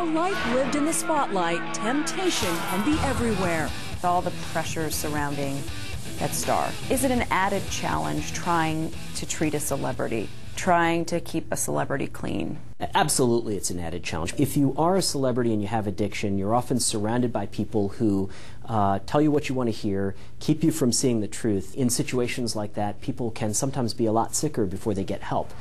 life lived in the spotlight, temptation can be everywhere. All the pressures surrounding that star. Is it an added challenge trying to treat a celebrity, trying to keep a celebrity clean? Absolutely, it's an added challenge. If you are a celebrity and you have addiction, you're often surrounded by people who tell you what you want to hear, keep you from seeing the truth. In situations like that, people can sometimes be a lot sicker before they get help.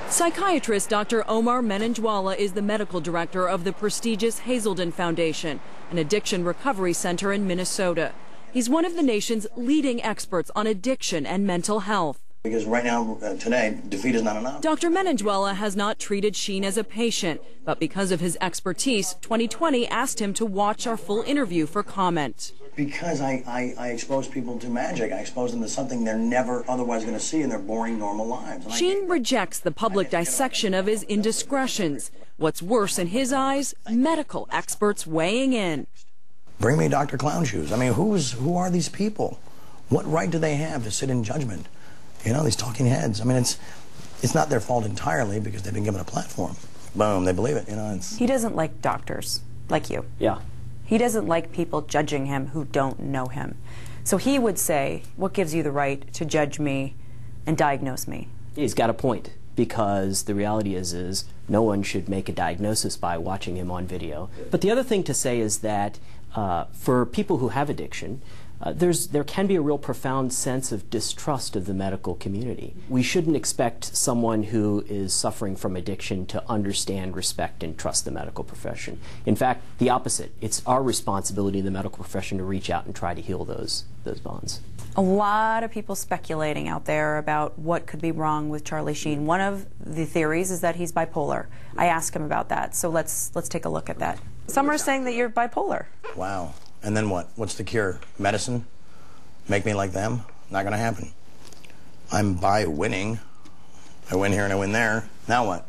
Psychiatrist Dr. Omar Menenjwala is the medical director of the prestigious Hazelden Foundation, an addiction recovery center in Minnesota. He's one of the nation's leading experts on addiction and mental health. Because right now, today, defeat is not enough. Dr. Menenjwala has not treated Sheen as a patient, but because of his expertise, 2020 asked him to watch our full interview for comment. Because I expose people to magic. I expose them to something they're never otherwise going to see in their boring, normal lives. Sheen rejects the public dissection of his indiscretions. What's worse in his eyes, medical experts weighing in. Bring me Dr. Clown Shoes. I mean, who are these people? What right do they have to sit in judgment? You know, these talking heads. I mean, it's not their fault entirely because they've been given a platform. Boom, they believe it. You know, He doesn't like doctors like you. Yeah. He doesn't like people judging him who don't know him. So he would say, what gives you the right to judge me and diagnose me? He's got a point, because the reality is no one should make a diagnosis by watching him on video. But the other thing to say is that for people who have addiction, there can be a real profound sense of distrust of the medical community. We shouldn't expect someone who is suffering from addiction to understand, respect, and trust the medical profession. In fact, the opposite. It's our responsibility in the medical profession to reach out and try to heal those bonds. A lot of people speculating out there about what could be wrong with Charlie Sheen. One of the theories is that he's bipolar. I asked him about that, so let's take a look at that. Some are saying that you're bipolar. wow. And then what? What's the cure? Medicine? Make me like them? Not going to happen. I'm winning. I win here and I win there. Now what?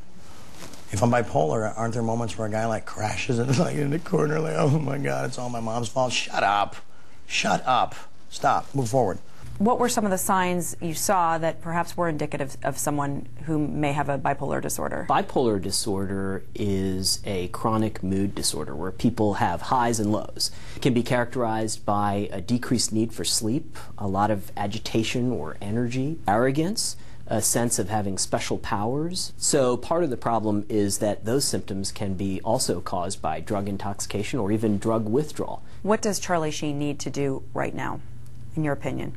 If I'm bipolar, aren't there moments where a guy like crashes and like in the corner like, oh my God, it's all my mom's fault? Shut up. Shut up. Stop. Move forward. What were some of the signs you saw that perhaps were indicative of someone who may have a bipolar disorder? Bipolar disorder is a chronic mood disorder where people have highs and lows. It can be characterized by a decreased need for sleep, a lot of agitation or energy, arrogance, a sense of having special powers. So part of the problem is that those symptoms can be also caused by drug intoxication or even drug withdrawal. What does Charlie Sheen need to do right now, in your opinion?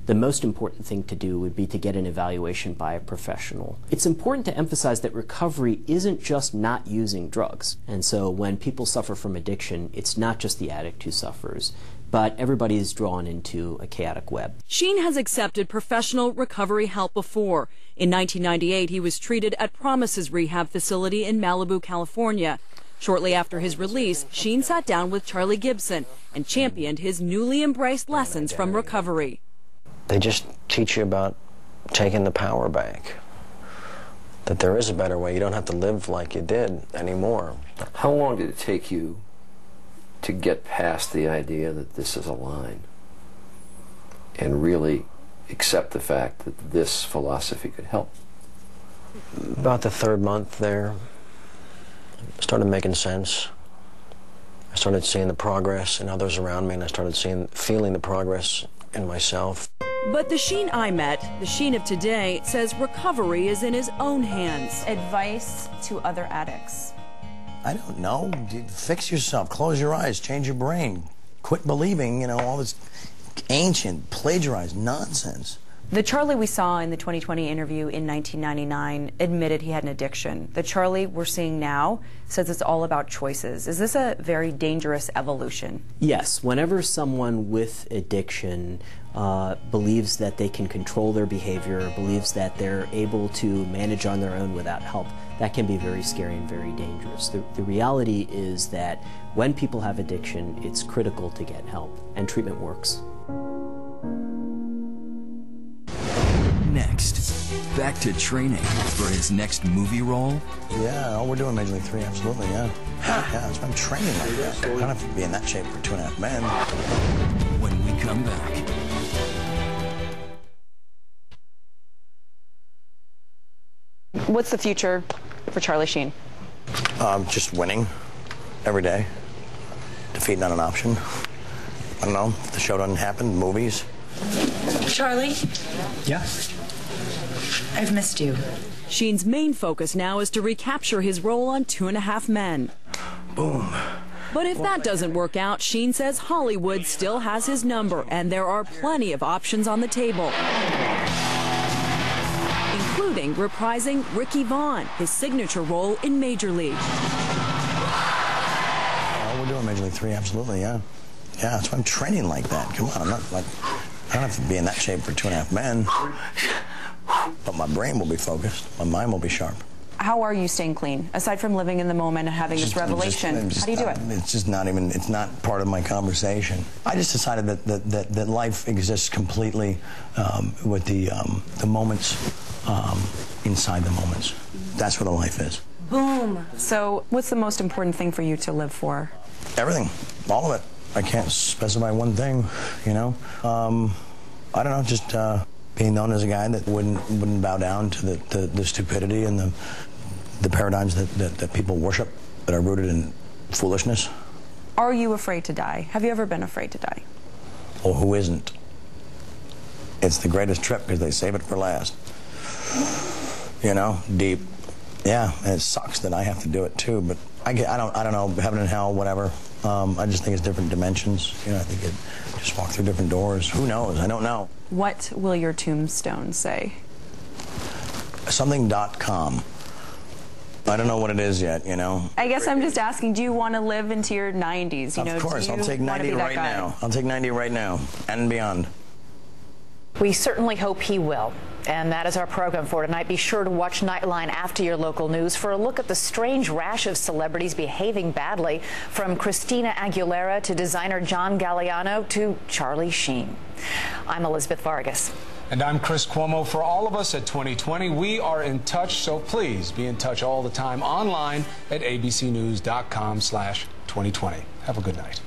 The most important thing to do would be to get an evaluation by a professional. It's important to emphasize that recovery isn't just not using drugs. And so when people suffer from addiction, it's not just the addict who suffers, but everybody is drawn into a chaotic web. Sheen has accepted professional recovery help before. In 1998, he was treated at Promises Rehab Facility in Malibu, California. Shortly after his release, Sheen sat down with Charlie Gibson and championed his newly embraced lessons from recovery. They just teach you about taking the power back, that there is a better way. You don't have to live like you did anymore. How long did it take you to get past the idea that this is a line and really accept the fact that this philosophy could help? About the third month there, it started making sense. I started seeing the progress in others around me, and I started feeling the progress in myself. But the Sheen I met, the Sheen of today, says recovery is in his own hands. Advice to other addicts. I don't know. Fix yourself. Close your eyes. Change your brain. Quit believing, you know, all this ancient, plagiarized nonsense. The Charlie we saw in the 2020 interview in 1999 admitted he had an addiction. The Charlie we're seeing now says it's all about choices. Is this a very dangerous evolution? Yes. Whenever someone with addiction believes that they can control their behavior, believes that they're able to manage on their own without help, that can be very scary and very dangerous. The reality is that when people have addiction, it's critical to get help, and treatment works. Next, back to training for his next movie role. Yeah, oh, we're doing Major League 3, absolutely, yeah. Yeah, that's why I'm training like that. I don't have to be in that shape for 2.5 Men. When we come back. What's the future for Charlie Sheen? Just winning. every day. Defeat not an option. I don't know, if the show doesn't happen, movies. Charlie? Yeah? I've missed you. Sheen's main focus now is to recapture his role on 2.5 Men. Boom. But if that doesn't work out, Sheen says Hollywood still has his number, and there are plenty of options on the table, including reprising Ricky Vaughn, his signature role in Major League. Oh, we're doing Major League 3, absolutely, yeah. Yeah, that's why I'm training like that. Come on, I'm not like, I don't have to be in that shape for 2.5 Men. But my brain will be focused, my mind will be sharp. How are you staying clean? Aside from living in the moment and having this revelation, how do you do it? It's just not even, it's not part of my conversation. I just decided that life exists completely with the moments inside the moments. That's what a life is. Boom. So what's the most important thing for you to live for? Everything, all of it. I can't specify one thing, you know. I don't know, just being known as a guy that wouldn't bow down to the stupidity and the paradigms that people worship that are rooted in foolishness. Are you afraid to die? Have you ever been afraid to die? Oh, who isn't? It's the greatest trip because they save it for last. You know, deep. Yeah, and it sucks that I have to do it too, but I don't know, heaven and hell, whatever. I just think it's different dimensions. You know, I think it just walk through different doors. Who knows? I don't know. What will your tombstone say? Something.com. I don't know what it is yet, you know. I guess I'm just asking, do you want to live into your 90s? You know, of course, I'll take 90 right now. I'll take 90 right now and beyond. We certainly hope he will. And that is our program for tonight. Be sure to watch Nightline after your local news for a look at the strange rash of celebrities behaving badly, from Christina Aguilera to designer John Galliano to Charlie Sheen. I'm Elizabeth Vargas. And I'm Chris Cuomo. For all of us at 2020, we are in touch, so please be in touch all the time online at abcnews.com/2020. Have a good night.